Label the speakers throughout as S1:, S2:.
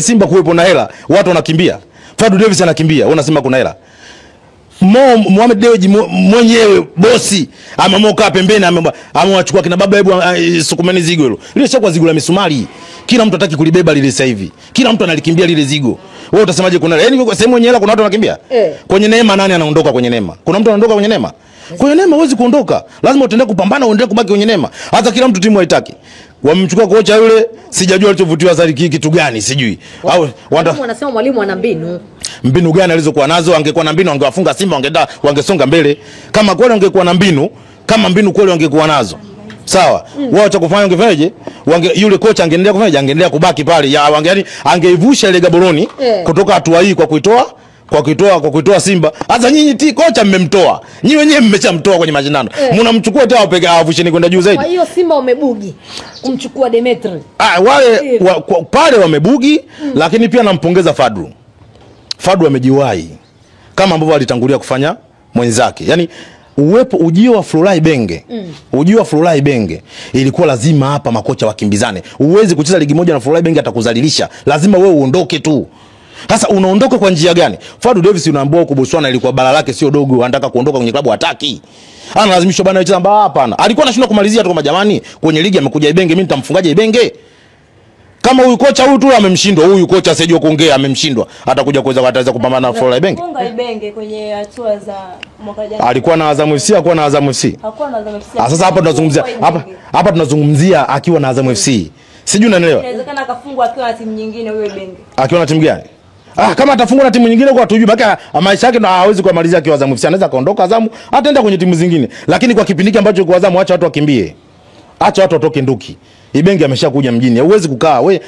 S1: Simba kuwepo na hela, watu wanakimbia. Fadu Davis anakimbia, unasema kuna hela. Mohamed Dewji mwenyewe bosi amemoka pembeni, amewachukua kina baba, hebu sukumeni zigo hilo. Lile chakwa zigo la misumari. Kila mtu hataki kulibeba lile sasa hivi. Kila mtu analikimbia lile zigo. Wewe utasemaje kuna hela? Yaani kwa sehemu yenye hela kuna watu wanakimbia? Kwenye neema nani anaondoka kwenye neema? Kuna mtu anaondoka kwenye neema? Kwenye neema huwezi kuondoka. Lazima uendelee kupambana, uendelee kubaki kwenye neema. Hata kila mtu timu haitaki. Wamemchukua kocha yule, sijajua alichovutiwa zaidi kitu gani, sijui.
S2: Au wanasema mwalimu ana mbinu.
S1: Mbinu gani alizokuwa nazo? Angekuwa na mbinu angewafunga Simba, wangesonga mbele. Kama kweli angekuwa na mbinu, kama mbinu kweli angekuwa nazo. Sawa. Wao cha kufanya wangefanyaje? Yule kocha angeendelea kufanyaje? Angeendelea kubaki pale. Yani angeivusha ile Gaboroni kutoka hatua hii kwa kuitoa Simba. Sasa nyinyi kocha mmemtoa. Nyinyi wenyewe mmeshamtoa kwenye mashindano. Mnamchukua tena wapeke avusheni kwenda juu zaidi.
S2: Kwa hiyo Simba wamebugi kumchukua Demetri.
S1: Wale pale wamebugi, lakini pia nampongeza Fadlu. Fadlu amejiwahi kama ambavyo alitangulia kufanya mwenzake. Yaani ujio wa Florai Benge. Ujio wa Florai Benge ilikuwa lazima hapa makocha wakimbizane. Uwezi kucheza ligi moja na Florai Benge atakuzalilisha. Lazima wewe uondoke tu. Sasa unaondoka kwa njia gani? Fadu Davis unaambiwa huko Botswana ilikuwa bala lake sio dogo, anataka kuondoka kwenye klabu hataki. Analazimishwa bana acheza mbaya hapana. Alikuwa anashindwa kumalizia tu kama jamani, kwenye ligi amekuja Ibenge, mimi nitamfungaje Ibenge? Kama huyu kocha huyu tu amemshindwa, huyu kocha asijue kuongea amemshindwa, atakuja kuweza kupambana na Flora Ibenge.
S3: Funga Ibenge kwenye hatua za mwaka jana.
S1: Alikuwa na Azam FC, hakuwa na Azam FC.
S3: Hakuwa na Azam FC.
S1: Sasa hapa tunazungumzia akiwa na Azam FC. Sijui unanielewa?
S3: Inawezekana akafungwa akiwa na timu nyingine huyo Ibenge.
S1: Akiwa na timu gani? Kama atafungwa na timu nyingine kwa tujui baka maisha yake na hawezi kumalizia akiwa Azam FC, anaweza kaondoka Azam, ataenda kwenye timu zingine. Lakini kwa kipindi ambacho kwa Azam, acha watu wakimbie. Acha watu watoke nduki. Ibenge ameshakuja mjini. Huwezi kukaa wewe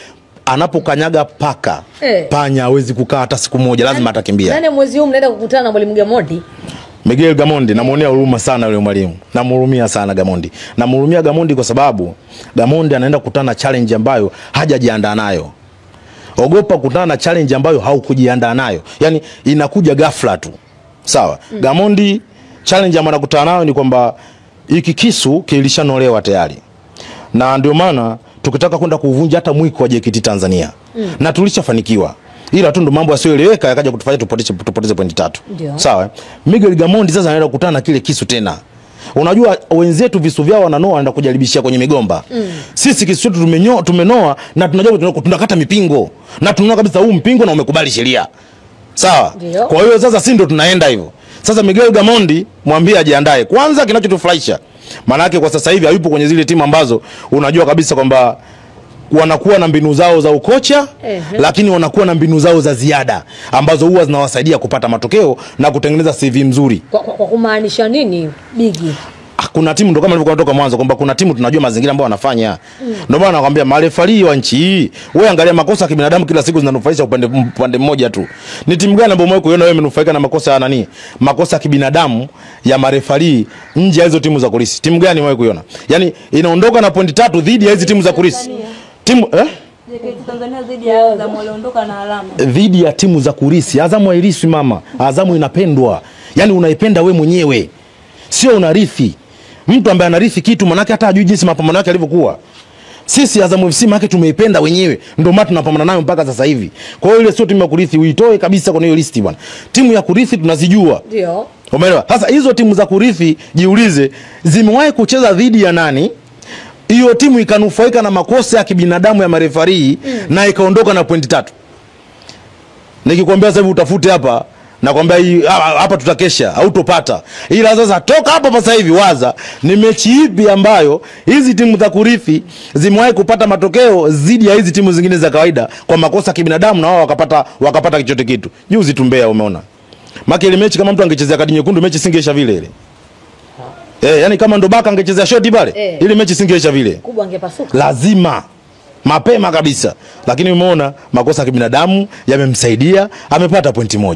S1: anapokanyaga paka. Panya hawezi kukaa hata siku moja, lazima atakimbia.
S2: Nani mwezi huu mnaenda kukutana na mwalimu Gamondi?
S1: Miguel Gamondi, namuonea huruma sana yule mwalimu. Namhurumia sana Gamondi. Namhurumia Gamondi kwa sababu Gamondi anaenda kukutana na challenge ambayo hajajiandaa nayo. Ogopa kukutana na challenge ambayo haukujiandaa nayo. Yaani inakuja ghafla tu. Sawa. Gamondi challenge ambayo anakutana nayo ni kwamba hiki kisu kilishanolewa tayari. Na ndio maana tukitaka kwenda kuvunja hata mwiko wa JKT Tanzania. Na tulishafanikiwa. Ila tu ndo mambo yasiyoeleweka yakaja kutufanya tupoteze pointi 3. Sawa. Miguel Gamondi sasa anaenda kukutana na kile kisu tena. Unajua wenzetu visu vyao wananoa wanaenda kujaribishia kwenye migomba. Sisi kisu chetu tumenoa na tunajua tunakata mipingo. Na tunaona kabisa huu mpingo na umekubali sheria. Sawa? Kwa hiyo sasa sisi ndo tunaenda hivyo. Sasa Miguel Gamondi mwambie ajiandae. Kwanza kinachotufurahisha, maana yake kwa sasa hivi hayupo kwenye zile timu ambazo unajua kabisa kwamba wanakuwa na mbinu zao za ukocha, lakini wanakuwa na mbinu zao za ziada ambazo huwa zinawasaidia kupata matokeo na kutengeneza CV mzuri.
S2: Kwa kumaanisha nini Bigi?
S1: Kuna timu ndo kama nilivyokuwa kutoka mwanzo kwamba kuna timu tunajua mazingira ambayo wanafanya. Ndio maana nakwambia marefali wa nchi hii, wewe angalia makosa ya kibinadamu kila siku zinanufaisha upande mmoja tu. Ni timu gani ambayo umewahi kuiona wewe imenufaika na makosa ya nani? Makosa ya kibinadamu ya marefali nje ya hizo timu za kulisi. Timu gani umewahi kuiona? Yaani inaondoka na pointi 3 dhidi ya hizo timu za kulisi. Timu
S3: JKT Tanzania dhidi ya Azam waliondoka na alama.
S1: Dhidi ya timu za kulisi. Azam hairithi mama. Azam inapendwa. Yaani unaipenda wewe mwenyewe. Sio unarithi. Mtu ambaye anarithi kitu manake hata hajui jinsi mapambano yake yalivyokuwa. Sisi Azam FC manake tumeipenda wenyewe, ndio maana tunapambana nayo mpaka sasa hivi. Kwa hiyo ile sio timu ya kurithi, uitoe kabisa kwenye hiyo listi bwana. Timu ya kurithi tunazijua.
S2: Ndio.
S1: Umeelewa? Sasa hizo timu za kurithi jiulize, zimewahi kucheza dhidi ya nani? Hiyo timu ikanufaika na makosa ya kibinadamu ya marefari na ikaondoka na pointi 3. Nikikwambia sasa hivi utafute hapa, nakwambia hapa tutakesha, hautopata. Ila sasa toka hapa sasa hivi waza ni mechi ipi ambayo hizi timu za kurithi zimewahi kupata matokeo zidi ya hizi timu zingine za kawaida kwa makosa kibinadamu na wao wakapata kichote kitu. Juzi tumbea umeona. Maki ile mechi kama mtu angechezea kadi nyekundu mechi singeisha vile ile. Yani kama ndo Baka angechezea shoti pale, ile mechi singeisha vile.
S2: Kubwa angepasuka.
S1: Lazima mapema kabisa. Lakini umeona makosa ya kibinadamu yamemsaidia, amepata pointi 1.